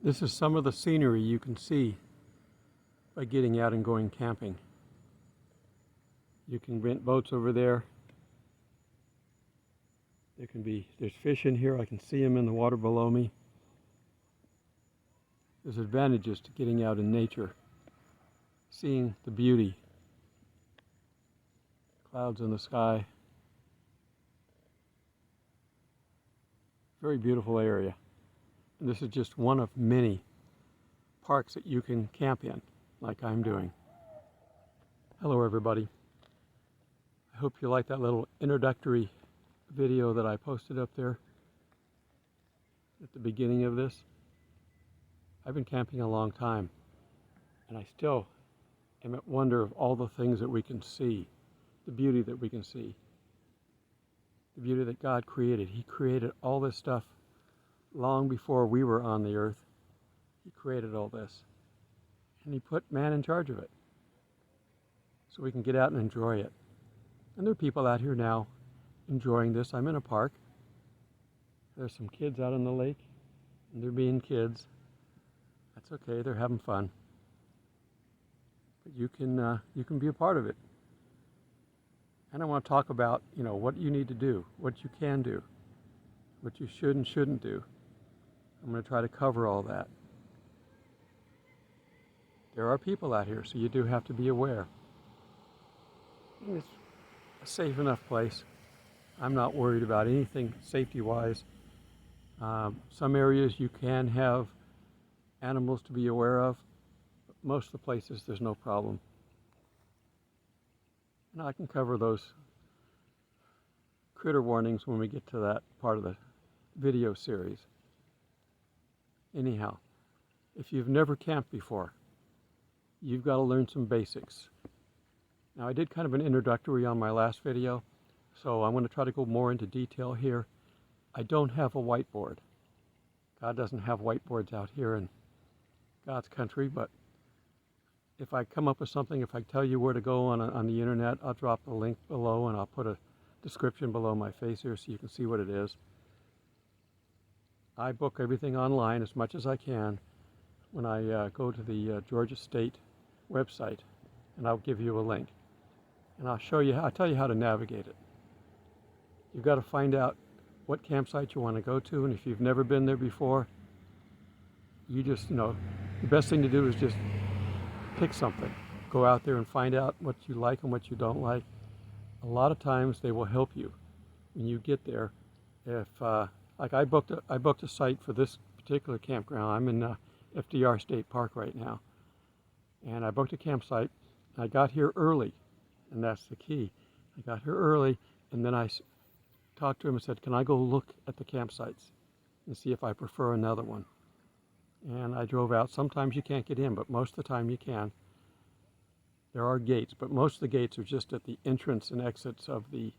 This is some of the scenery you can see by getting out and going camping. You can rent boats over there. There's fish in here. I can see them in the water below me. There's advantages to getting out in nature, seeing the beauty, clouds in the sky. Very beautiful area. And this is just one of many parks that you can camp in, like I'm doing. Hello everybody. I hope you like that little introductory video that I posted up there at the beginning of this. I've been camping a long time, and I still am at wonder of all the things that we can see, the beauty that we can see, the beauty that God created. He created all this stuff long before we were on the earth. He created all this, and He put man in charge of it so we can get out and enjoy it. And there are people out here now enjoying this. I'm in a park. There's some kids out on the lake, and they're being kids. That's okay, they're having fun. But you can be a part of it. And I want to talk about, what you need to do, what you can do, what you should and shouldn't do. I'm going to try to cover all that. There are people out here, so you do have to be aware. And it's a safe enough place. I'm not worried about anything safety-wise. Some areas you can have animals to be aware of, but most of the places there's no problem. And I can cover those critter warnings when we get to that part of the video series. Anyhow, if you've never camped before, you've got to learn some basics. Now I did kind of an introductory on my last video, so I'm going to try to go more into detail here. I don't have a whiteboard. God doesn't have whiteboards out here in God's country, but if I come up with something, if I tell you where to go on the internet, I'll drop the link below and I'll put a description below my face here so you can see what it is. I book everything online as much as I can when I go to the Georgia State website, and I'll give you a link. And I'll tell you how to navigate it. You've got to find out what campsite you want to go to, and if you've never been there before, you just, the best thing to do is just pick something. Go out there and find out what you like and what you don't like. A lot of times they will help you when you get there. If like I booked a site for this particular campground. I'm in FDR State Park right now, and I booked a campsite. I got here early, and that's the key. I got here early, and then I talked to him and said, "Can I go look at the campsites and see if I prefer another one?" And I drove out. Sometimes you can't get in, but most of the time you can. There are gates, but most of the gates are just at the entrance and exits of the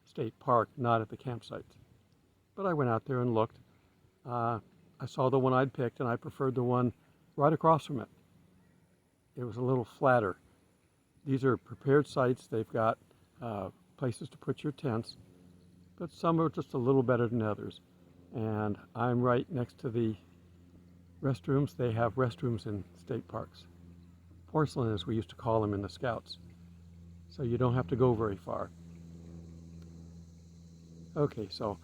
state park, not at the campsites. But I went out there and looked. I saw the one I'd picked, and I preferred the one right across from it. It was a little flatter. These are prepared sites. They've got places to put your tents, but some are just a little better than others. And I'm right next to the restrooms. They have restrooms in state parks. Porcelain, as we used to call them in the Scouts. So you don't have to go very far. Okay, so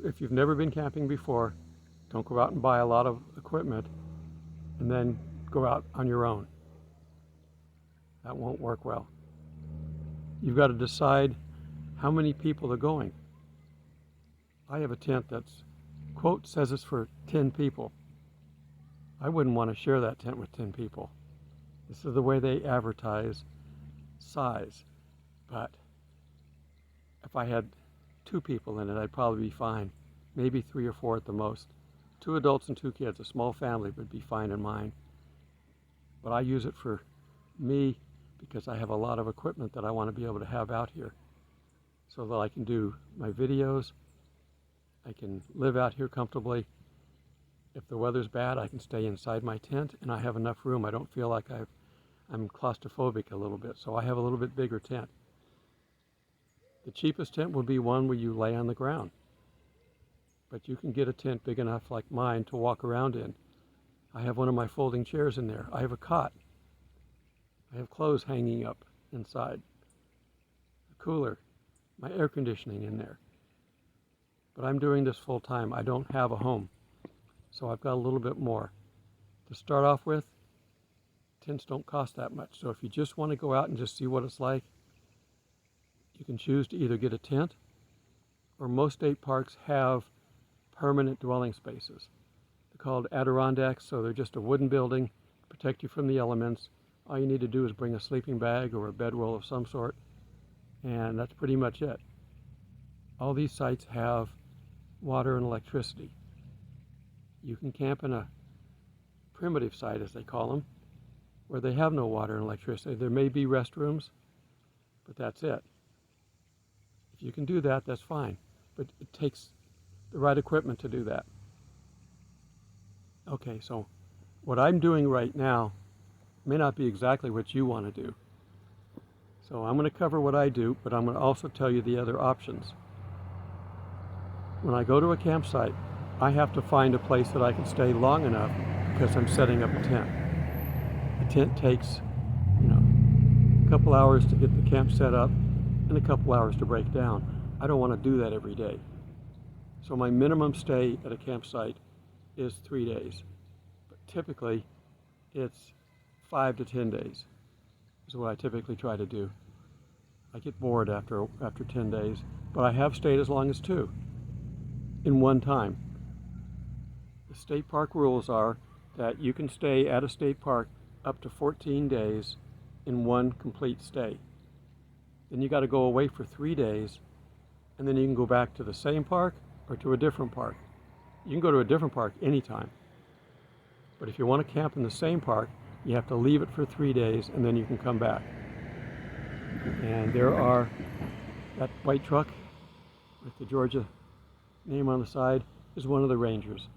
if you've never been camping before, don't go out and buy a lot of equipment and then go out on your own. That won't work well. You've got to decide how many people are going. I have a tent that's, quote, says it's for 10 people. I wouldn't want to share that tent with 10 people. This is the way they advertise size. But if I had 2 people in it, I'd probably be fine. Maybe 3 or 4 at the most. 2 adults and 2 kids, a small family would be fine in mine. But I use it for me because I have a lot of equipment that I want to be able to have out here so that I can do my videos. I can live out here comfortably. If the weather's bad, I can stay inside my tent, and I have enough room. I don't feel like I'm claustrophobic a little bit, so I have a little bit bigger tent. The cheapest tent will be one where you lay on the ground. But you can get a tent big enough like mine to walk around in. I have one of my folding chairs in there. I have a cot. I have clothes hanging up inside. A cooler, my air conditioning in there. But I'm doing this full time. I don't have a home. So I've got a little bit more. To start off with, tents don't cost that much. So if you just want to go out and just see what it's like, you can choose to either get a tent, or most state parks have permanent dwelling spaces. They're called Adirondacks, so they're just a wooden building to protect you from the elements. All you need to do is bring a sleeping bag or a bedroll of some sort, and that's pretty much it. All these sites have water and electricity. You can camp in a primitive site, as they call them, where they have no water and electricity. There may be restrooms, but that's it. If you can do that, that's fine, but it takes the right equipment to do that. Okay, so what I'm doing right now may not be exactly what you want to do. So I'm going to cover what I do, but I'm going to also tell you the other options. When I go to a campsite, I have to find a place that I can stay long enough because I'm setting up a tent. The tent takes, a couple hours to get the camp set up and a couple hours to break down. I don't want to do that every day. So my minimum stay at a campsite is 3 days. But typically, it's 5 to 10 days is what I typically try to do. I get bored after 10 days, but I have stayed as long as 2 in one time. The state park rules are that you can stay at a state park up to 14 days in one complete stay. Then you got to go away for 3 days, and then you can go back to the same park or to a different park. You can go to a different park anytime. But if you want to camp in the same park, you have to leave it for 3 days, and then you can come back. And that white truck with the Georgia name on the side is one of the rangers.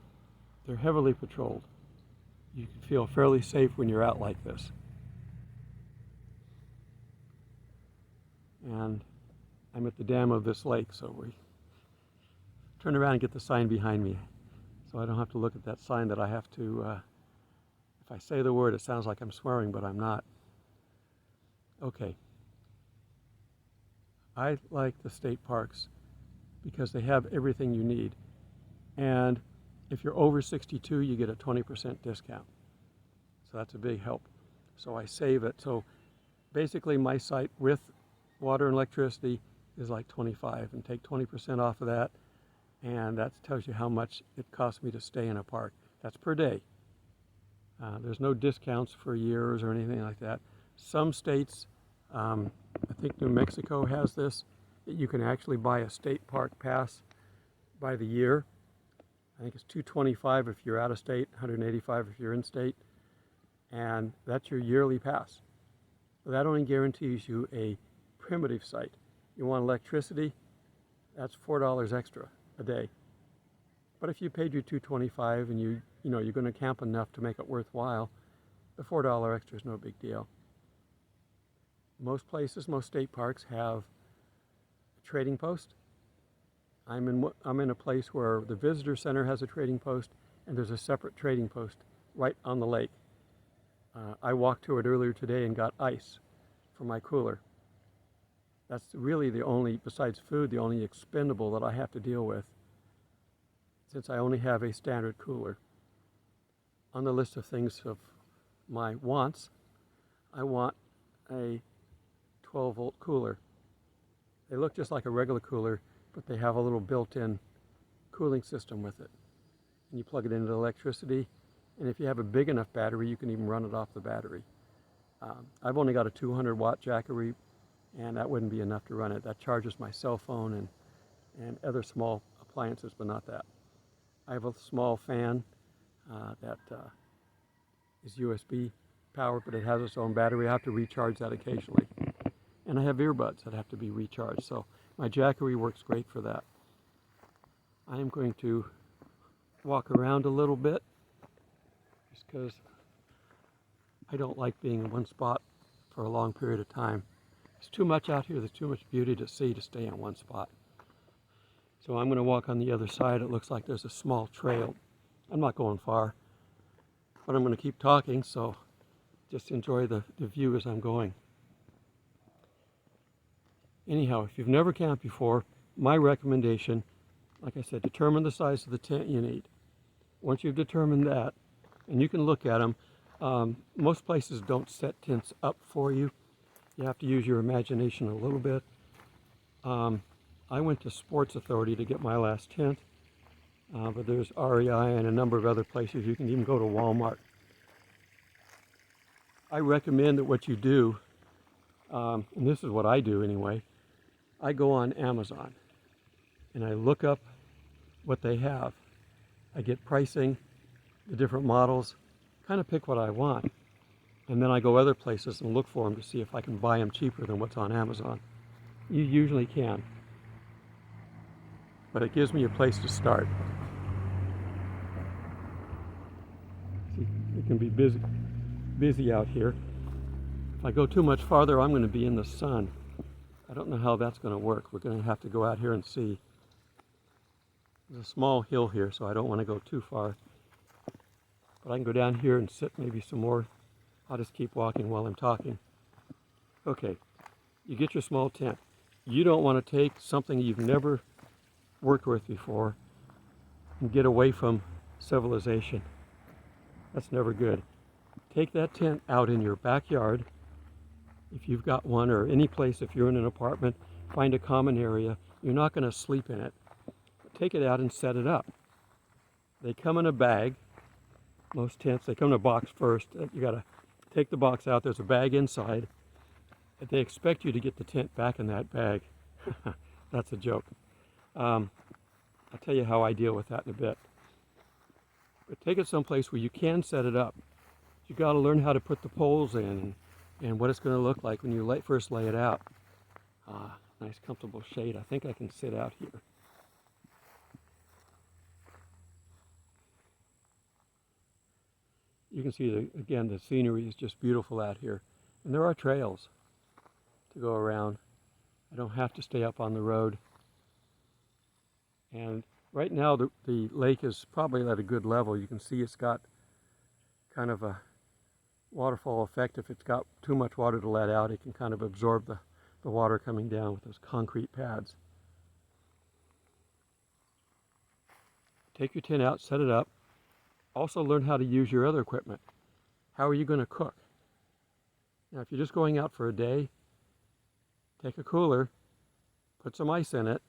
They're heavily patrolled. You can feel fairly safe when you're out like this. And I'm at the dam of this lake, so we turn around and get the sign behind me, so I don't have to look at that sign that I have to, if I say the word, it sounds like I'm swearing, but I'm not. Okay. I like the state parks because they have everything you need. And if you're over 62, you get a 20% discount. So that's a big help. So I save it. So basically my site with water and electricity is like 25, and take 20% off of that, and that tells you how much it costs me to stay in a park. That's per day. There's no discounts for years or anything like that. Some states, I think New Mexico has this, that you can actually buy a state park pass by the year. I think it's $225 if you're out of state, $185 if you're in state, and that's your yearly pass. But that only guarantees you a primitive site. You want electricity, that's $4 extra a day. But if you paid your $225 and you're going to camp enough to make it worthwhile, the $4 extra is no big deal. Most places, most state parks have a trading post. I'm in a place where the visitor center has a trading post, and there's a separate trading post right on the lake. I walked to it earlier today and got ice for my cooler. That's really the only, besides food, the only expendable that I have to deal with, since I only have a standard cooler. On the list of things of my wants, I want a 12-volt cooler. They look just like a regular cooler, but they have a little built-in cooling system with it. And you plug it into electricity, and if you have a big enough battery, you can even run it off the battery. I've only got a 200-watt Jackery, and that wouldn't be enough to run it. That charges my cell phone and other small appliances, but not that. I have a small fan that is USB powered, but it has its own battery. I have to recharge that occasionally. And I have earbuds that have to be recharged, so my Jackery works great for that. I am going to walk around a little bit, just because I don't like being in one spot for a long period of time. There's too much out here, there's too much beauty to see to stay in one spot. So I'm going to walk on the other side. It looks like there's a small trail. I'm not going far. but I'm going to keep talking, so just enjoy the view as I'm going. Anyhow, if you've never camped before, my recommendation, like I said, determine the size of the tent you need. Once you've determined that, and you can look at them, most places don't set tents up for you. You have to use your imagination a little bit. I went to Sports Authority to get my last tent, but there's REI and a number of other places. You can even go to Walmart. I recommend that what you do, and this is what I do anyway, I go on Amazon and I look up what they have. I get pricing, the different models, kind of pick what I want, and then I go other places and look for them to see if I can buy them cheaper than what's on Amazon. You usually can, but it gives me a place to start. See, it can be busy out here. If I go too much farther, I'm going to be in the sun. I don't know how that's going to work. We're going to have to go out here and see. There's a small hill here, so I don't want to go too far. But I can go down here and sit maybe some more. I'll just keep walking while I'm talking. Okay, you get your small tent. You don't want to take something you've never worked with before and get away from civilization. That's never good. Take that tent out in your backyard, if you've got one, or any place. If you're in an apartment, find a common area. You're not going to sleep in it. Take it out and set it up. They come in a bag. Most tents, they come in a box first. You got to take the box out. There's a bag inside. They expect you to get the tent back in that bag. That's a joke. I'll tell you how I deal with that in a bit. But take it someplace where you can set it up. You got to learn how to put the poles in and what it's going to look like when you first lay it out. Nice comfortable shade. I think I can sit out here. You can see, again, the scenery is just beautiful out here. And there are trails to go around. I don't have to stay up on the road. And right now the lake is probably at a good level. You can see it's got kind of a waterfall effect. If it's got too much water to let out, it can kind of absorb the water coming down with those concrete pads. Take your tent out, set it up. Also learn how to use your other equipment. How are you going to cook? Now, if you're just going out for a day, take a cooler, put some ice in it,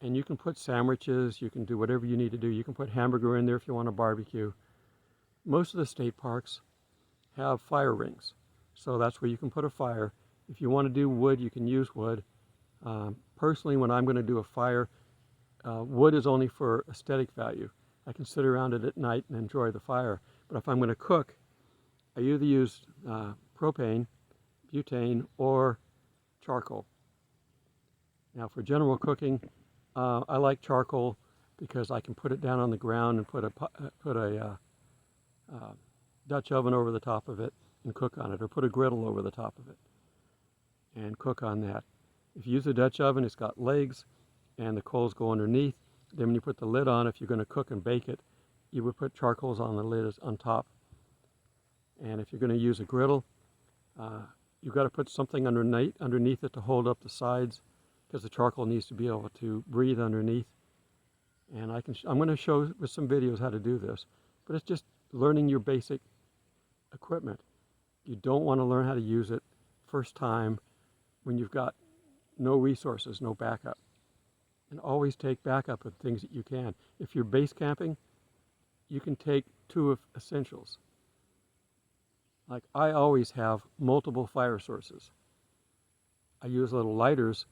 and you can put sandwiches, you can do whatever you need to do. You can put hamburger in there if you want to barbecue. Most of the state parks have fire rings, so that's where you can put a fire. If you want to do wood, you can use wood. Personally, when I'm going to do a fire, wood is only for aesthetic value. I can sit around it at night and enjoy the fire. But if I'm going to cook, I either use propane, butane, or charcoal. Now, for general cooking, I like charcoal because I can put it down on the ground and put a Dutch oven over the top of it and cook on it, or put a griddle over the top of it and cook on that. If you use a Dutch oven, it's got legs and the coals go underneath. Then when you put the lid on, if you're going to cook and bake it, you would put charcoals on the lid on top. And if you're going to use a griddle, you've got to put something underneath it to hold up the sides, because the charcoal needs to be able to breathe underneath. And I'm going to show with some videos how to do this, but it's just learning your basic equipment. You don't want to learn how to use it first time when you've got no resources, no backup. And always take backup of things that you can. If you're base camping, you can take two essentials. Like, I always have multiple fire sources. I use little lighters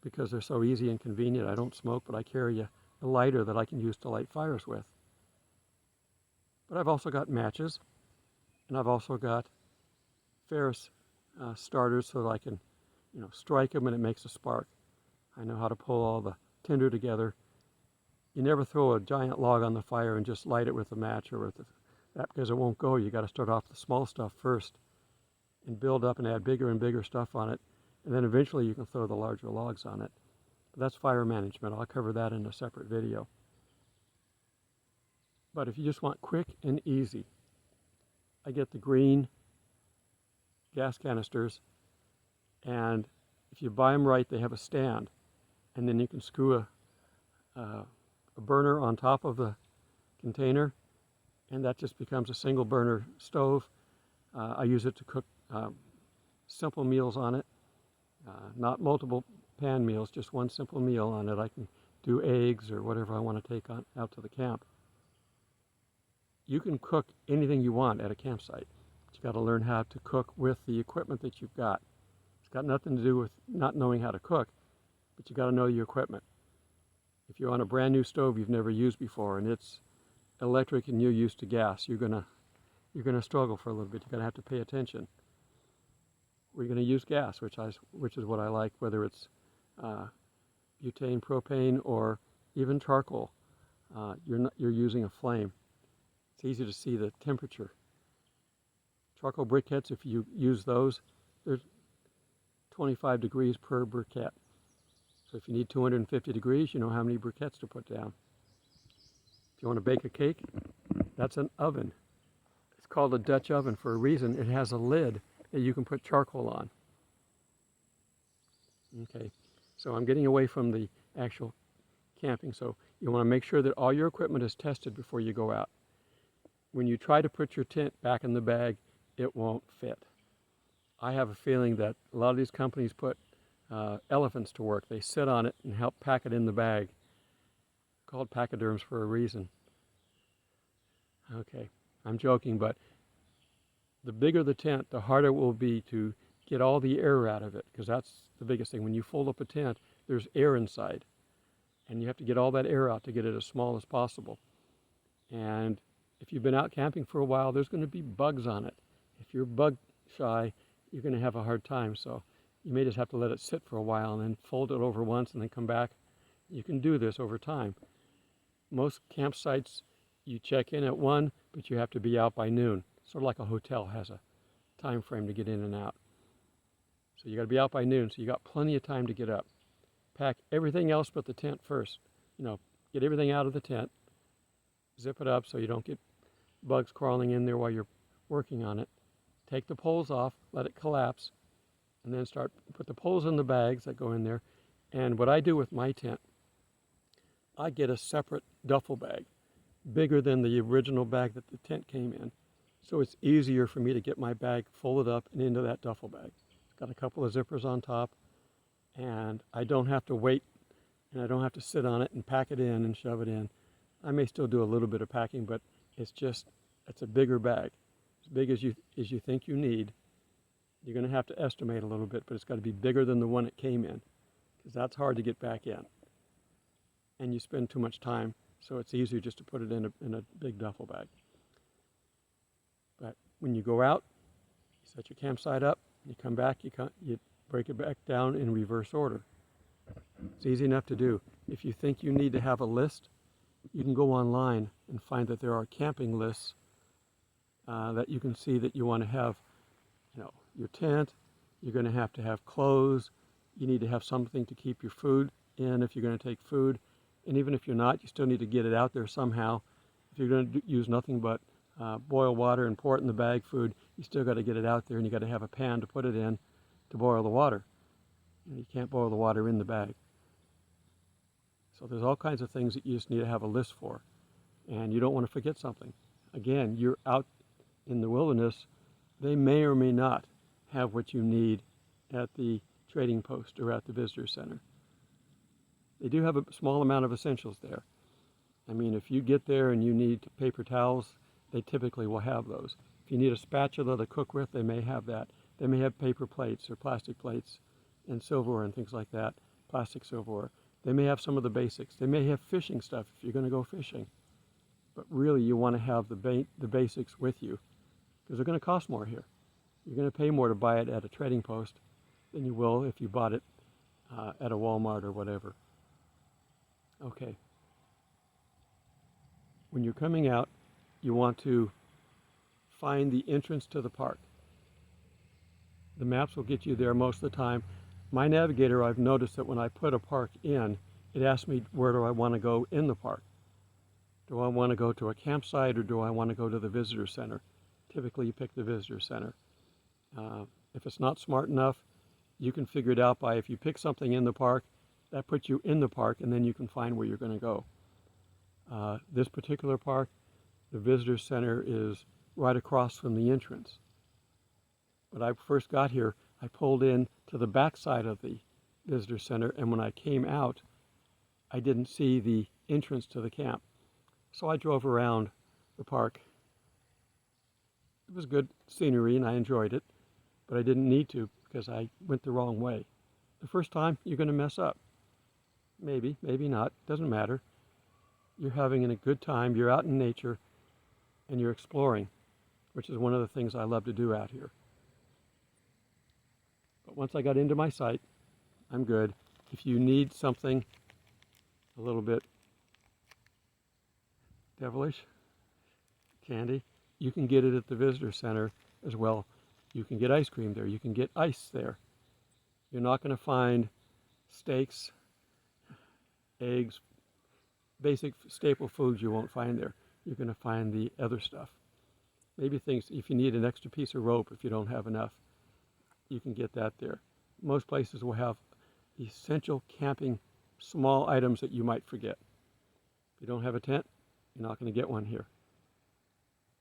because they're so easy and convenient. I don't smoke, but I carry a lighter that I can use to light fires with. But I've also got matches, and I've also got Ferris starters so that I can, strike them and it makes a spark. I know how to pull all the tinder together. You never throw a giant log on the fire and just light it with a match or with that, because it won't go. You got to start off the small stuff first and build up and add bigger and bigger stuff on it, and then eventually you can throw the larger logs on it. But that's fire management. I'll cover that in a separate video. But if you just want quick and easy, I get the green gas canisters, and if you buy them right, they have a stand, and then you can screw a burner on top of the container, and that just becomes a single burner stove. I use it to cook simple meals on it, not multiple pan meals, just one simple meal on it. I can do eggs or whatever I want to take out to the camp. You can cook anything you want at a campsite. You got to learn how to cook with the equipment that you've got. It's got nothing to do with not knowing how to cook, but you got to know your equipment. If you're on a brand new stove you've never used before and it's electric and you're used to gas, you're gonna struggle for a little bit. You're gonna have to pay attention. We're gonna use gas, which is what I like, whether it's butane, propane, or even charcoal. You're using a flame. It's easy to see the temperature. Charcoal briquettes, if you use those, there's 25 degrees per briquette. So if you need 250 degrees, you know how many briquettes to put down. If you want to bake a cake, that's an oven. It's called a Dutch oven for a reason. It has a lid that you can put charcoal on. Okay, so I'm getting away from the actual camping. So you want to make sure that all your equipment is tested before you go out. When you try to put your tent back in the bag, it won't fit. I have a feeling that a lot of these companies put elephants to work. They sit on it and help pack it in the bag. Called pachyderms for a reason. Okay, I'm joking, but the bigger the tent, the harder it will be to get all the air out of it, because that's the biggest thing. When you fold up a tent, there's air inside, and you have to get all that air out to get it as small as possible. And if you've been out camping for a while, there's going to be bugs on it. If you're bug shy, you're going to have a hard time. So you may just have to let it sit for a while and then fold it over once and then come back. You can do this over time. Most campsites, you check in at 1, but you have to be out by noon. Sort of like a hotel has a time frame to get in and out. So you got to be out by noon, so you got plenty of time to get up. Pack everything else but the tent first. Get everything out of the tent. Zip it up so you don't get bugs crawling in there while you're working on it. Take the poles off, let it collapse, and then put the poles in the bags that go in there. And what I do with my tent, I get a separate duffel bag, bigger than the original bag that the tent came in. So it's easier for me to get my bag folded up and into that duffel bag. It's got a couple of zippers on top, and I don't have to wait, and I don't have to sit on it and pack it in and shove it in. I may still do a little bit of packing, but it's a bigger bag. As big as you think you need. You're going to have to estimate a little bit, but it's got to be bigger than the one it came in, because that's hard to get back in. And you spend too much time, so it's easier just to put it in a big duffel bag. But when you go out, you set your campsite up, you come back, you break it back down in reverse order. It's easy enough to do. If you think you need to have a list, you can go online and find that there are camping lists that you can see that you want to have, your tent, you're going to have clothes, you need to have something to keep your food in if you're going to take food, and even if you're not, you still need to get it out there somehow. If you're going to use nothing but boil water and pour it in the bag food, you still got to get it out there, and you got to have a pan to put it in to boil the water. You can't boil the water in the bag. So there's all kinds of things that you just need to have a list for, and you don't want to forget something. Again, you're out in the wilderness. They may or may not have what you need at the trading post or at the visitor center. They do have a small amount of essentials there. I mean, if you get there and you need paper towels, they typically will have those. If you need a spatula to cook with, they may have that. They may have paper plates or plastic plates and silverware and things like that, plastic silverware. They may have some of the basics. They may have fishing stuff if you're going to go fishing. But really, you want to have the basics with you, because they're going to cost more here. You're going to pay more to buy it at a trading post than you will if you bought it at a Walmart or whatever. Okay. When you're coming out, you want to find the entrance to the park. The maps will get you there most of the time. My navigator, I've noticed that when I put a park in, it asks me, where do I want to go in the park? Do I want to go to a campsite, or do I want to go to the visitor center? typically you pick the visitor center. If it's not smart enough, you can figure it out by if you pick something in the park, that puts you in the park, and then you can find where you're going to go. This particular park, the visitor center is right across from the entrance. When I first got here, I pulled in to the back side of the visitor center, and when I came out, I didn't see the entrance to the camp. So I drove around the park. It was good scenery and I enjoyed it, but I didn't need to because I went the wrong way. The first time, you're going to mess up. Maybe, maybe not, doesn't matter. You're having a good time, you're out in nature, and you're exploring, which is one of the things I love to do out here. But once I got into my site, I'm good. If you need something a little bit devilish, candy, you can get it at the visitor center as well. You can get ice cream there. You can get ice there. You're not going to find steaks, eggs, basic staple foods you won't find there. You're going to find the other stuff. Maybe things, if you need an extra piece of rope, if you don't have enough, you can get that there. Most places will have essential camping small items that you might forget. If you don't have a tent, you're not going to get one here.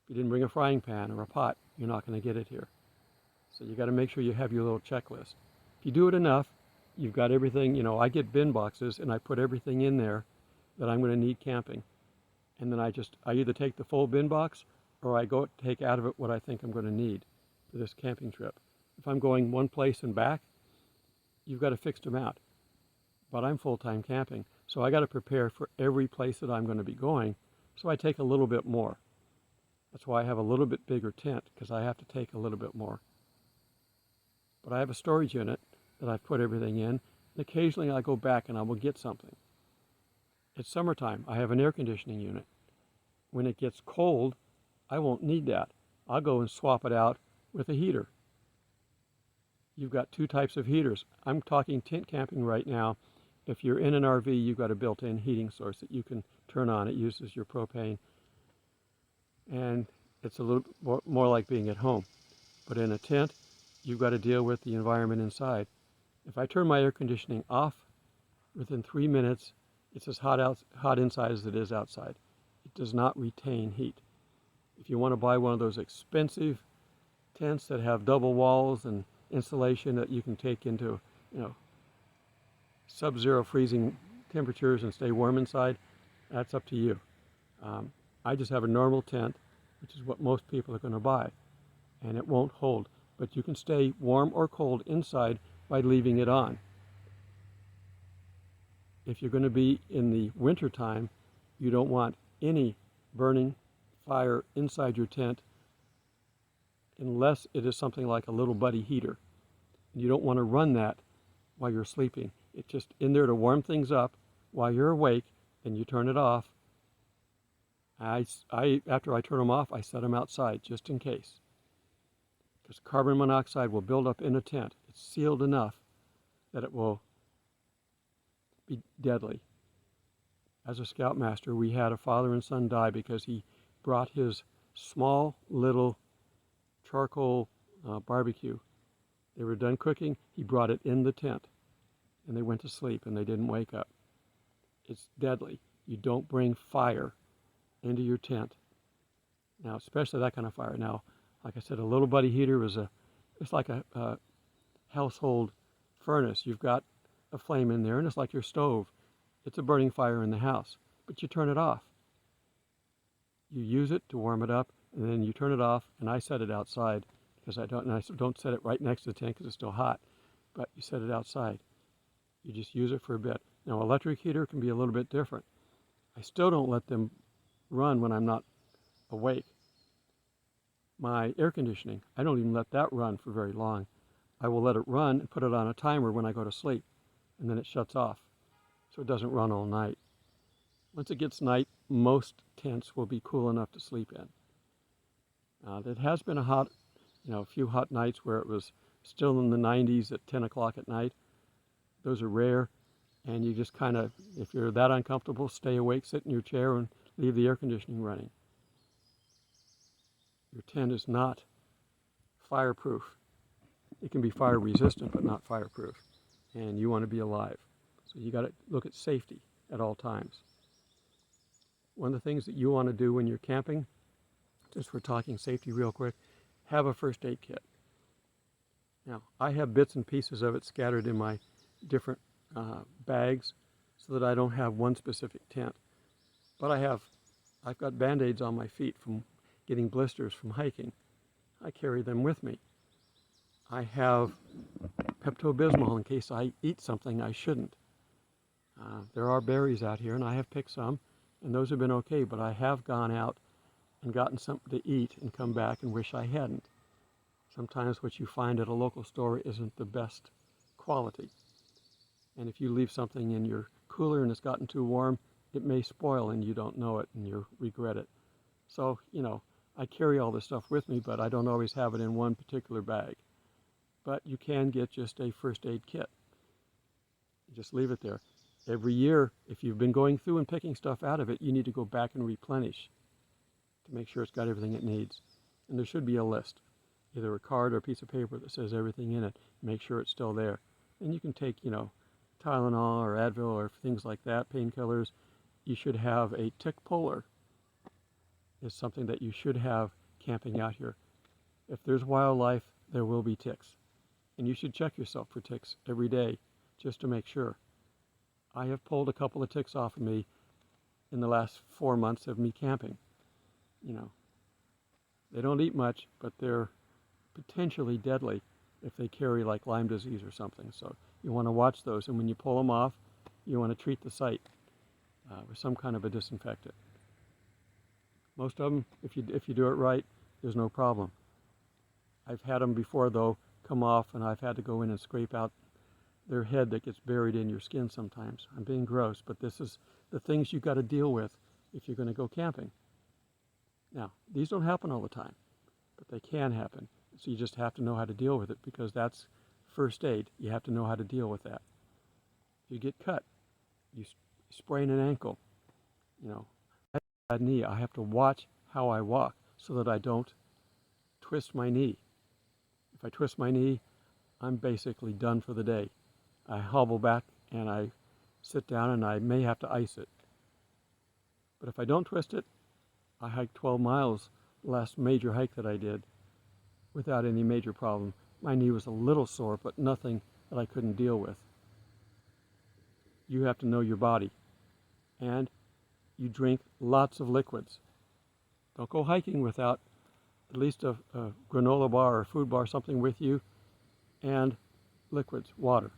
If you didn't bring a frying pan or a pot, you're not going to get it here. So you got to make sure you have your little checklist. If you do it enough, you've got everything. You know, I get bin boxes and I put everything in there that I'm going to need camping. And then I either take the full bin box or I go take out of it what I think I'm going to need for this camping trip. If I'm going one place and back, you've got a fixed amount. But I'm full-time camping, so I got to prepare for every place that I'm going to be going, so I take a little bit more. That's why I have a little bit bigger tent, because I have to take a little bit more. But I have a storage unit that I've put everything in, and occasionally I go back and I will get something. It's summertime. I have an air conditioning unit. When it gets cold, I won't need that. I'll go and swap it out with a heater. You've got two types of heaters. I'm talking tent camping right now. If you're in an RV, you've got a built-in heating source that you can turn on. It uses your propane. And it's a little more like being at home. But in a tent, you've got to deal with the environment inside. If I turn my air conditioning off, within 3 minutes, it's as hot inside as it is outside. It does not retain heat. If you want to buy one of those expensive tents that have double walls and insulation that you can take into, sub-zero freezing temperatures and stay warm inside, that's up to you. I just have a normal tent, which is what most people are going to buy, and it won't hold. But you can stay warm or cold inside by leaving it on. If you're going to be in the winter time, you don't want any burning fire inside your tent unless it is something like a little buddy heater. And you don't want to run that while you're sleeping. It's just in there to warm things up while you're awake, and you turn it off. After I turn them off, I set them outside just in case. Because carbon monoxide will build up in a tent. It's sealed enough that it will be deadly. As a scoutmaster, we had a father and son die because he brought his small little charcoal barbecue. They were done cooking, he brought it in the tent, and they went to sleep and they didn't wake up. It's deadly. You don't bring fire into your tent. Now, especially that kind of fire. Now, like I said, a little buddy heater is it's like a household furnace. You've got a flame in there, and it's like your stove. It's a burning fire in the house, but you turn it off. You use it to warm it up, and then you turn it off, and I set it outside because I don't set it right next to the tent because it's still hot, but you set it outside. You just use it for a bit. Now, electric heater can be a little bit different. I still don't let them run when I'm not awake. My air conditioning, I don't even let that run for very long. I will let it run and put it on a timer when I go to sleep, and then it shuts off, so it doesn't run all night. Once it gets night, most tents will be cool enough to sleep in. There has been a few hot nights where it was still in the 90s at 10 o'clock at night. Those are rare, and you just kind of, if you're that uncomfortable, stay awake, sit in your chair, and leave the air conditioning running. Your tent is not fireproof. It can be fire resistant, but not fireproof. And you want to be alive. So you got to look at safety at all times. One of the things that you want to do when you're camping, just for talking safety real quick, have a first aid kit. Now, I have bits and pieces of it scattered in my different bags so that I don't have one specific tent. But I've got Band-Aids on my feet from getting blisters from hiking. I carry them with me. I have Pepto-Bismol in case I eat something I shouldn't. There are berries out here, and I have picked some, and those have been okay, but I have gone out and gotten something to eat and come back and wish I hadn't. Sometimes what you find at a local store isn't the best quality. And if you leave something in your cooler and it's gotten too warm, it may spoil and you don't know it and you regret it. So, I carry all this stuff with me, but I don't always have it in one particular bag. But you can get just a first aid kit. Just leave it there. Every year, if you've been going through and picking stuff out of it, you need to go back and replenish to make sure it's got everything it needs. And there should be a list, either a card or a piece of paper that says everything in it. Make sure it's still there. And you can take, Tylenol or Advil or things like that, painkillers. You should have a tick puller. Is something that you should have camping out here. If there's wildlife, there will be ticks. And you should check yourself for ticks every day just to make sure. I have pulled a couple of ticks off of me in the last 4 months of me camping. They don't eat much, but they're potentially deadly if they carry like Lyme disease or something. So you want to watch those, and when you pull them off, you want to treat the site with some kind of a disinfectant. Most of them, if you do it right, there's no problem. I've had them before, though, come off, and I've had to go in and scrape out their head that gets buried in your skin sometimes. I'm being gross, but this is the things you've got to deal with if you're going to go camping. Now, these don't happen all the time, but they can happen. So you just have to know how to deal with it, because that's first aid. You have to know how to deal with that. If you get cut, you sprain an ankle, I have a bad knee. I have to watch how I walk so that I don't twist my knee. If I twist my knee, I'm basically done for the day. I hobble back and I sit down and I may have to ice it. But if I don't twist it, I hiked 12 miles the last major hike that I did without any major problem. My knee was a little sore, but nothing that I couldn't deal with. You have to know your body, and you drink lots of liquids. Don't go hiking without at least a granola bar or food bar, something with you, and liquids, water.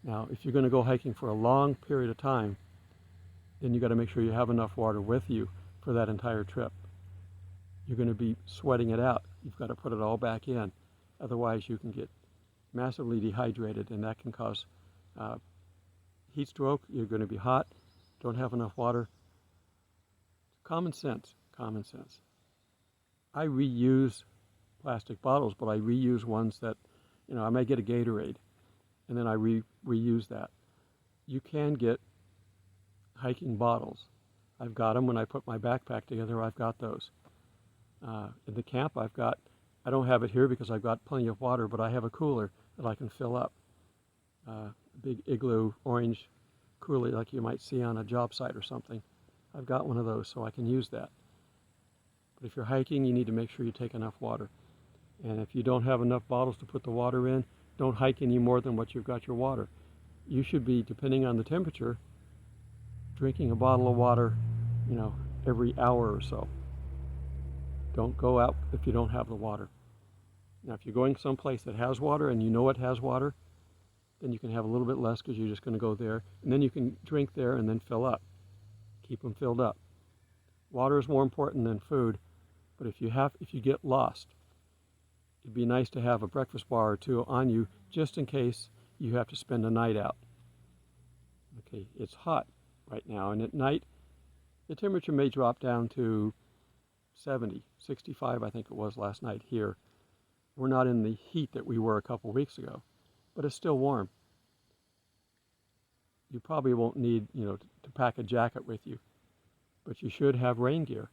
Now, if you're going to go hiking for a long period of time, then you got to make sure you have enough water with you for that entire trip. You're going to be sweating it out. You've got to put it all back in. Otherwise, you can get massively dehydrated, and that can cause heat stroke. You're going to be hot, don't have enough water. Common sense, common sense. I reuse plastic bottles, but I reuse ones that, I may get a Gatorade, and then I reuse that. You can get hiking bottles. I've got them when I put my backpack together. I've got those. In the camp, I don't have it here because I've got plenty of water, but I have a cooler that I can fill up. A big igloo orange cooler like you might see on a job site or something. I've got one of those, so I can use that. But if you're hiking, you need to make sure you take enough water. And if you don't have enough bottles to put the water in, don't hike any more than what you've got your water. You should be, depending on the temperature, drinking a bottle of water, every hour or so. Don't go out if you don't have the water. Now, if you're going someplace that has water and you know it has water, then you can have a little bit less because you're just going to go there. And then you can drink there and then fill up. Keep them filled up. Water is more important than food, but if you get lost, it'd be nice to have a breakfast bar or two on you just in case you have to spend a night out. Okay, it's hot right now, and at night the temperature may drop down to 70, 65, I think it was last night here. We're not in the heat that we were a couple weeks ago, but it's still warm. You probably won't need, to pack a jacket with you, but you should have rain gear.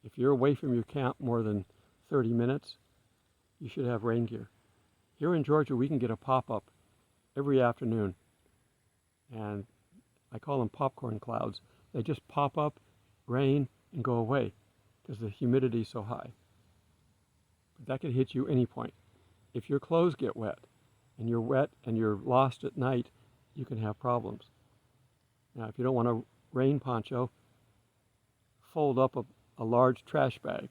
If you're away from your camp more than 30 minutes, you should have rain gear. Here in Georgia, we can get a pop-up every afternoon, and I call them popcorn clouds. They just pop up, rain, and go away because the humidity is so high. But that could hit you any point. If your clothes get wet and you're lost at night, you can have problems. Now, if you don't want a rain poncho, fold up a large trash bag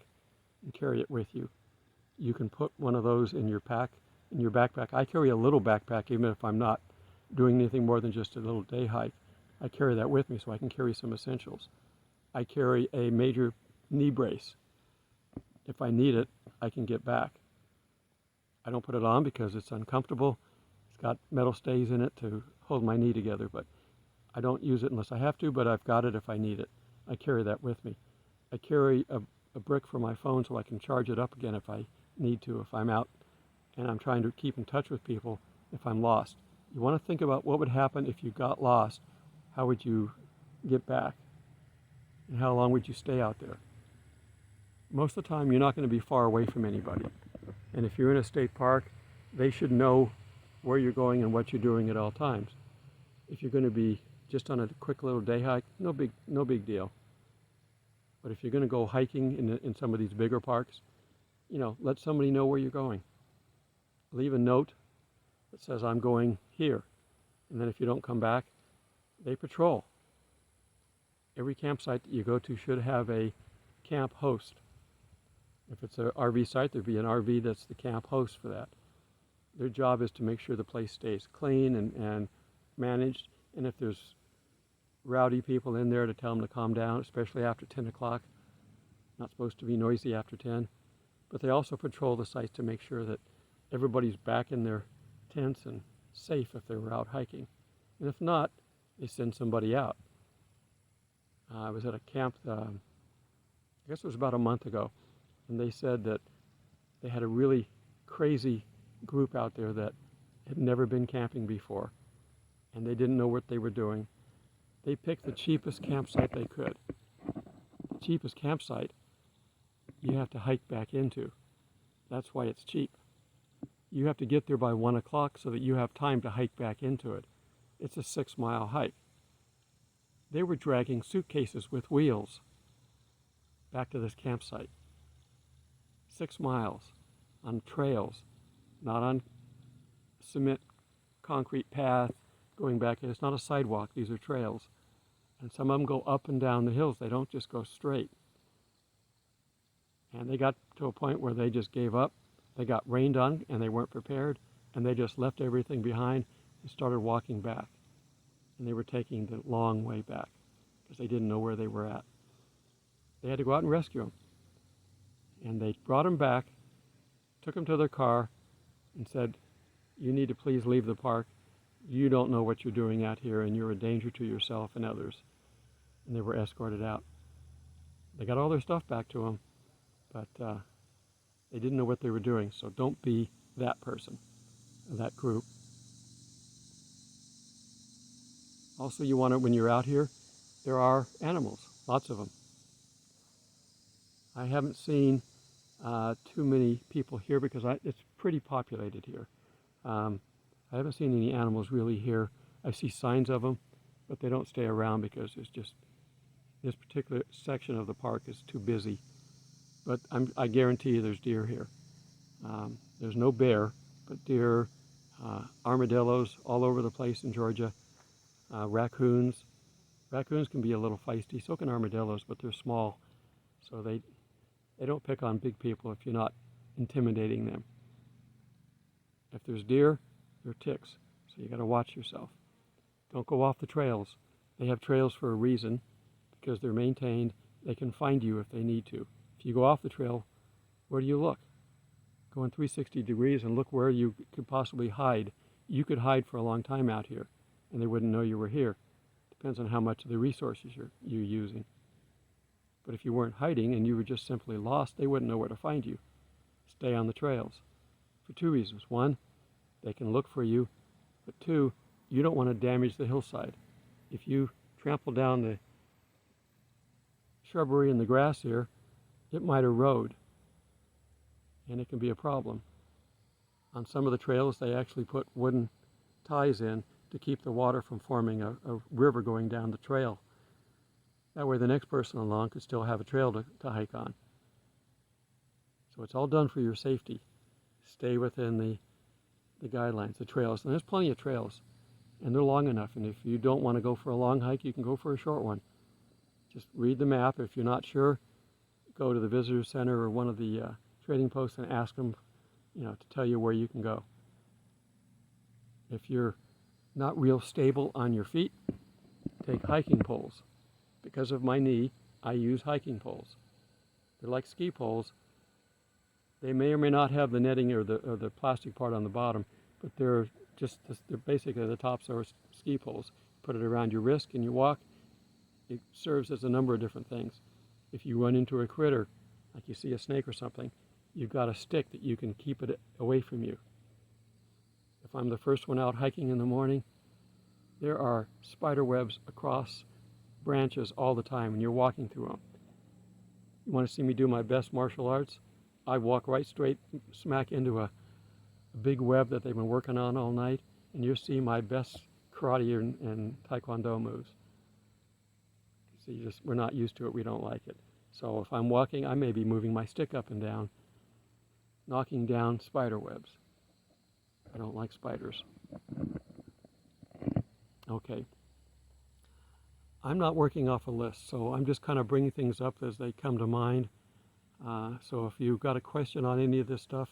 and carry it with you. You can put one of those in your backpack. I carry a little backpack even if I'm not doing anything more than just a little day hike. I carry that with me so I can carry some essentials. I carry a major knee brace. If I need it, I can get back. I don't put it on because it's uncomfortable. It's got metal stays in it to hold my knee together, but I don't use it unless I have to, but I've got it if I need it. I carry that with me. I carry a brick for my phone so I can charge it up again if I need to, if I'm out and I'm trying to keep in touch with people if I'm lost. You want to think about what would happen if you got lost. How would you get back? And how long would you stay out there? Most of the time, you're not going to be far away from anybody. And if you're in a state park, they should know where you're going and what you're doing at all times. If you're going to be just on a quick little day hike, no big deal. But if you're going to go hiking in some of these bigger parks, let somebody know where you're going. Leave a note that says, I'm going here. And then if you don't come back, they patrol. Every campsite that you go to should have a camp host. If it's an RV site, there'd be an RV that's the camp host for that. Their job is to make sure the place stays clean and managed. And if there's rowdy people in there, to tell them to calm down, especially after 10 o'clock. Not supposed to be noisy after 10. But they also patrol the sites to make sure that everybody's back in their tents and safe if they were out hiking. And if not, they send somebody out. I was at a camp, I guess it was about a month ago, and they said that they had a really crazy group out there that had never been camping before, and they didn't know what they were doing. They picked the cheapest campsite they could. The cheapest campsite you have to hike back into. That's why it's cheap. You have to get there by 1 o'clock so that you have time to hike back into it. It's a 6-mile hike. They were dragging suitcases with wheels back to this campsite. 6 miles on trails, not on cement concrete path going back. It's not a sidewalk, these are trails. And some of them go up and down the hills. They don't just go straight. And they got to a point where they just gave up. They got rained on and they weren't prepared, and they just left everything behind and started walking back. And they were taking the long way back because they didn't know where they were at. They had to go out and rescue them. And they brought them back, took them to their car, and said, you need to please leave the park. You don't know what you're doing out here, and you're a danger to yourself and others. And they were escorted out. They got all their stuff back to them, but they didn't know what they were doing. So don't be that person, that group. Also, you want to, when you're out here, there are animals, lots of them. I haven't seen too many people here because it's pretty populated here. I haven't seen any animals really here. I see signs of them, but they don't stay around because it's just, this particular section of the park is too busy. But I guarantee you there's deer here. There's no bear, but deer, armadillos all over the place in Georgia. Raccoons. Raccoons can be a little feisty, so can armadillos, but they're small. So they don't pick on big people if you're not intimidating them. If there's deer, there are ticks, so you got to watch yourself. Don't go off the trails. They have trails for a reason, because they're maintained. They can find you if they need to. If you go off the trail, where do you look? Go in 360 degrees and look where you could possibly hide. You could hide for a long time out here, and they wouldn't know you were here. Depends on how much of the resources you're using. But if you weren't hiding and you were just simply lost, they wouldn't know where to find you. Stay on the trails. For 2 reasons. 1, they can look for you. But 2, you don't want to damage the hillside. If you trample down the shrubbery and the grass here, it might erode, and it can be a problem. On some of the trails, they actually put wooden ties in to keep the water from forming a river going down the trail. That way the next person along could still have a trail to hike on. So it's all done for your safety. Stay within the guidelines, the trails. And there's plenty of trails, and they're long enough. And if you don't want to go for a long hike, you can go for a short one. Just read the map. If you're not sure, go to the visitor center or one of the trading posts and ask them, to tell you where you can go. If you're not real stable on your feet, take hiking poles. Because of my knee, I use hiking poles. They're like ski poles. They may or may not have the netting or the plastic part on the bottom, but they're basically the tops are ski poles. Put it around your wrist and you walk. It serves as a number of different things. If you run into a critter, like you see a snake or something, you've got a stick that you can keep it away from you. If I'm the first one out hiking in the morning, there are spider webs across branches all the time, and you're walking through them. You want to see me do my best martial arts? I walk right straight smack into a big web that they've been working on all night, and you'll see my best karate and taekwondo moves. See, we're not used to it. We don't like it. So if I'm walking, I may be moving my stick up and down, knocking down spider webs. I don't like spiders. Okay. I'm not working off a list, so I'm just kind of bringing things up as they come to mind. So if you've got a question on any of this stuff,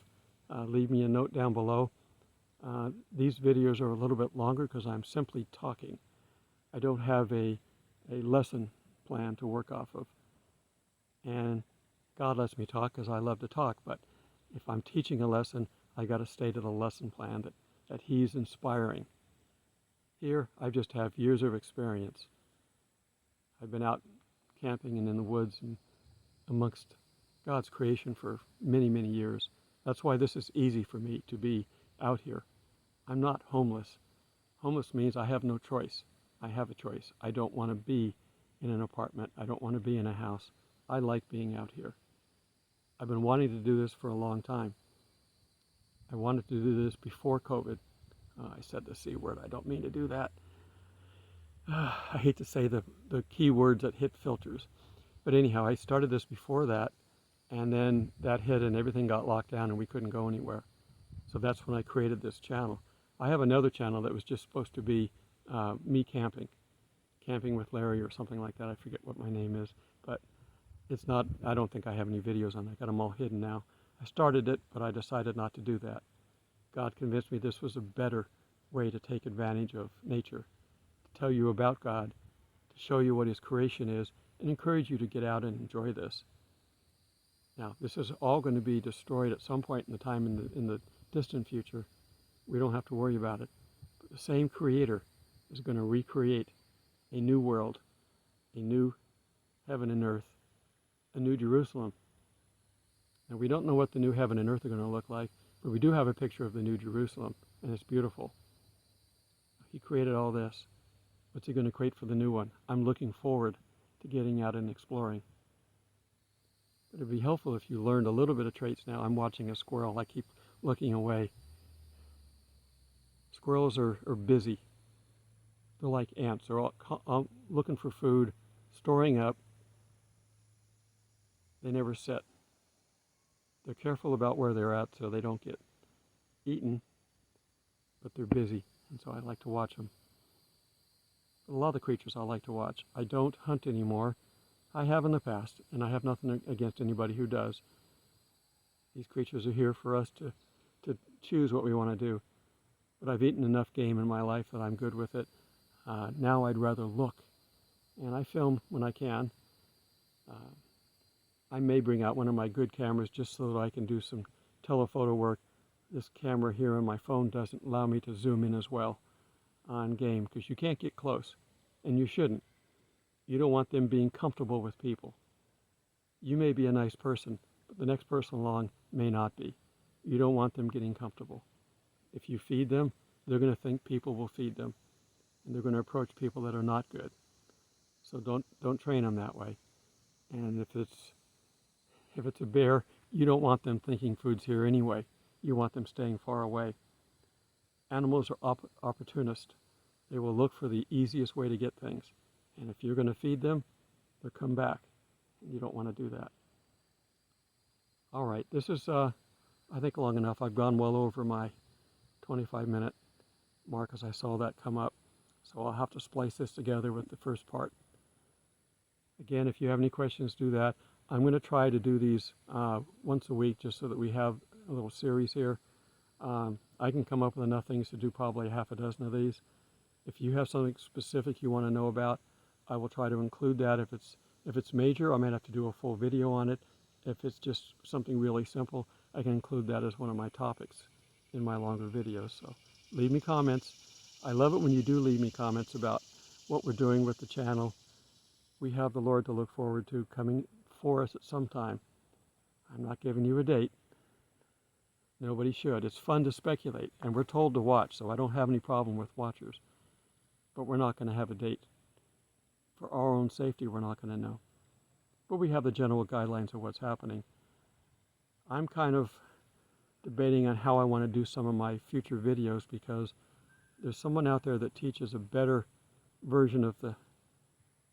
leave me a note down below. These videos are a little bit longer because I'm simply talking. I don't have a lesson plan to work off of. And God lets me talk because I love to talk, but if I'm teaching a lesson, I got to stay to the lesson plan that He's inspiring. Here, I just have years of experience. I've been out camping and in the woods and amongst God's creation for many, many years. That's why this is easy for me to be out here. I'm not homeless. Homeless means I have no choice. I have a choice. I don't want to be in an apartment. I don't want to be in a house. I like being out here. I've been wanting to do this for a long time. I wanted to do this before COVID. I said the C word. I don't mean to do that. I hate to say the key words that hit filters. But anyhow, I started this before that, and then that hit and everything got locked down and we couldn't go anywhere. So that's when I created this channel. I have another channel that was just supposed to be me camping with Larry or something like that. I forget what my name is, but it's not, I don't think I have any videos on that. I got them all hidden now. I started it, but I decided not to do that. God convinced me this was a better way to take advantage of nature, to tell you about God, to show you what His creation is, and encourage you to get out and enjoy this. Now, this is all going to be destroyed at some point in the time in the distant future. We don't have to worry about it. But the same Creator is going to recreate a new world, a new heaven and earth, a new Jerusalem. Now, we don't know what the new heaven and earth are going to look like, but we do have a picture of the new Jerusalem, and it's beautiful. He created all this. What's He going to create for the new one? I'm looking forward to getting out and exploring. But it'd be helpful if you learned a little bit of traits now. I'm watching a squirrel. I keep looking away. Squirrels are busy. They're like ants. They're all looking for food, storing up. They never sit. They're careful about where they're at so they don't get eaten, but they're busy, and so I like to watch them. But a lot of the creatures I like to watch. I don't hunt anymore. I have in the past, and I have nothing against anybody who does. These creatures are here for us to choose what we want to do. But I've eaten enough game in my life that I'm good with it. Now I'd rather look, and I film when I can. I may bring out one of my good cameras just so that I can do some telephoto work. This camera here on my phone doesn't allow me to zoom in as well on game because you can't get close, and you shouldn't. You don't want them being comfortable with people. You may be a nice person, but the next person along may not be. You don't want them getting comfortable. If you feed them, they're going to think people will feed them, and they're going to approach people that are not good. So don't train them that way. And if If it's a bear, you don't want them thinking food's here anyway. You want them staying far away. Animals are opportunists. They will look for the easiest way to get things. And if you're going to feed them, they'll come back. You don't want to do that. All right, this is, I think, long enough. I've gone well over my 25-minute mark as I saw that come up. So I'll have to splice this together with the first part. Again, if you have any questions, do that. I'm going to try to do these once a week just so that we have a little series here. I can come up with enough things to do probably half a dozen of these. If you have something specific you want to know about, I will try to include that. If it's major, I might have to do a full video on it. If it's just something really simple, I can include that as one of my topics in my longer videos. So leave me comments. I love it when you do leave me comments about what we're doing with the channel. We have the Lord to look forward to coming for us at some time. I'm not giving you a date. Nobody should. It's fun to speculate, and we're told to watch, so I don't have any problem with watchers. But we're not going to have a date. For our own safety, we're not going to know. But we have the general guidelines of what's happening. I'm kind of debating on how I want to do some of my future videos because there's someone out there that teaches a better version of the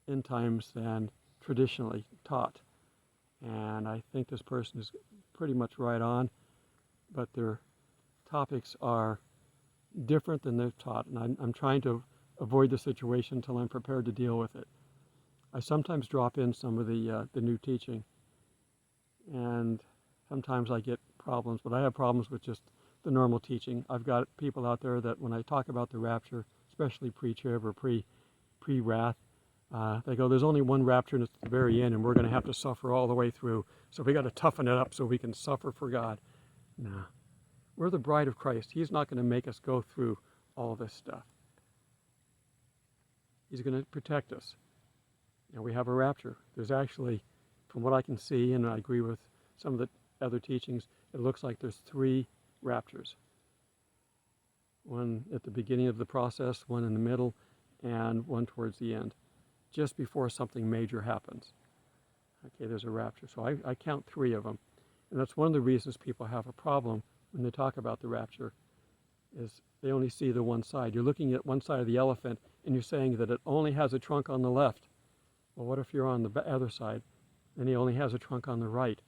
end times than traditionally taught. And I think this person is pretty much right on, but their topics are different than they're taught. And I'm trying to avoid the situation until I'm prepared to deal with it. I sometimes drop in some of the new teaching, and sometimes I get problems, but I have problems with just the normal teaching. I've got people out there that when I talk about the rapture, especially pre-trib or pre-wrath, they go, there's only one rapture and it's at the very end and we're going to have to suffer all the way through. So we got to toughen it up so we can suffer for God. No, we're the bride of Christ. He's not going to make us go through all this stuff. He's going to protect us. And we have a rapture. There's actually, from what I can see, and I agree with some of the other teachings, it looks like there's 3 raptures. One at the beginning of the process, one in the middle, and one towards the end, just before something major happens. Okay, there's a rapture. So I count 3 of them. And that's one of the reasons people have a problem when they talk about the rapture, is they only see the one side. You're looking at one side of the elephant, and you're saying that it only has a trunk on the left. Well, what if you're on the other side, and he only has a trunk on the right?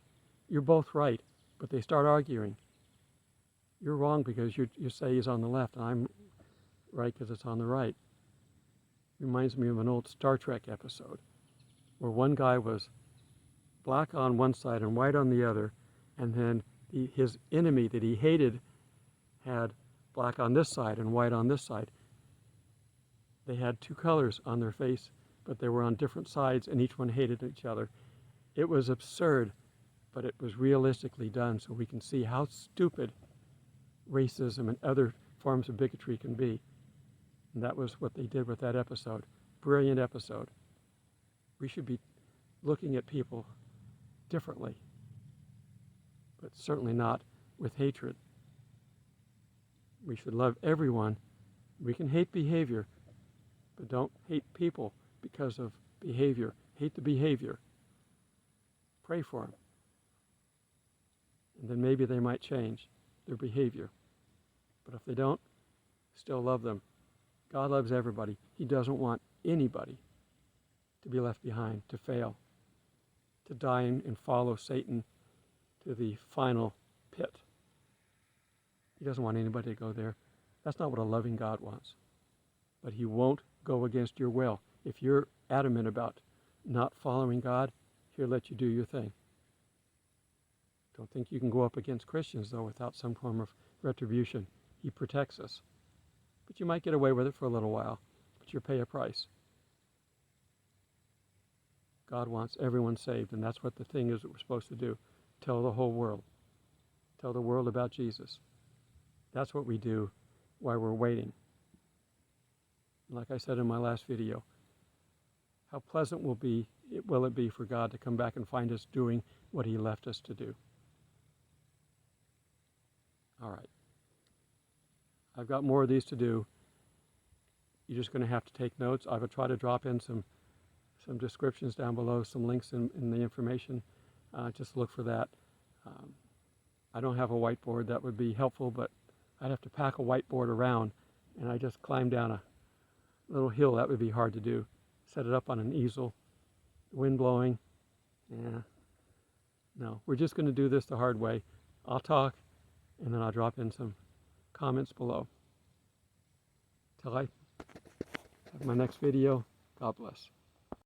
You're both right, but they start arguing. You're wrong because you say he's on the left, and I'm right because it's on the right. Reminds me of an old Star Trek episode where one guy was black on one side and white on the other, and then his enemy that he hated had black on this side and white on this side. They had 2 colors on their face, but they were on different sides, and each one hated each other. It was absurd, but it was realistically done, so we can see how stupid racism and other forms of bigotry can be. And that was what they did with that episode. Brilliant episode. We should be looking at people differently, but certainly not with hatred. We should love everyone. We can hate behavior, but don't hate people because of behavior. Hate the behavior. Pray for them. And then maybe they might change their behavior. But if they don't, still love them. God loves everybody. He doesn't want anybody to be left behind, to fail, to die and follow Satan to the final pit. He doesn't want anybody to go there. That's not what a loving God wants. But he won't go against your will. If you're adamant about not following God, he'll let you do your thing. Don't think you can go up against Christians, though, without some form of retribution. He protects us. But you might get away with it for a little while, but you'll pay a price. God wants everyone saved, and that's what the thing is that we're supposed to do. Tell the whole world. Tell the world about Jesus. That's what we do while we're waiting. Like I said in my last video, how pleasant will it be for God to come back and find us doing what he left us to do. All right. I've got more of these to do. You're just going to have to take notes. I will try to drop in some descriptions down below, some links in the information. just look for that. Um, I don't have a whiteboard that would be helpful, but I'd have to pack a whiteboard around, and I just climb down a little hill. That would be hard to do. Set it up on an easel, wind blowing. Yeah, no, we're just going to do this the hard way. I'll talk, and then I'll drop in some comments below. Till I have my next video, God bless.